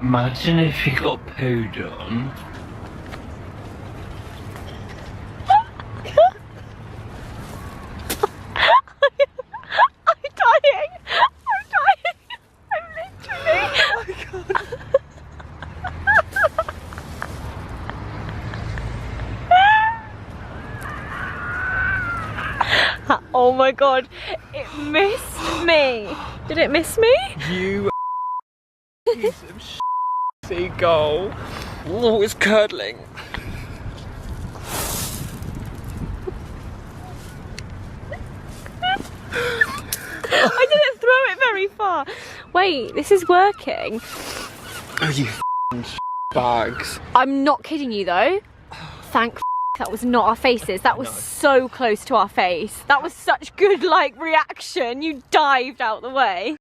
Imagine if you got pooed on. Oh my god, it missed me. Did it miss me? You piece of seagull. Oh, it's curdling. I didn't throw it very far. Wait, this is working. Oh, you bags. I'm not kidding you though. Thank that was not our faces. That was so close to our face. That was such good like reaction. You dived out the way.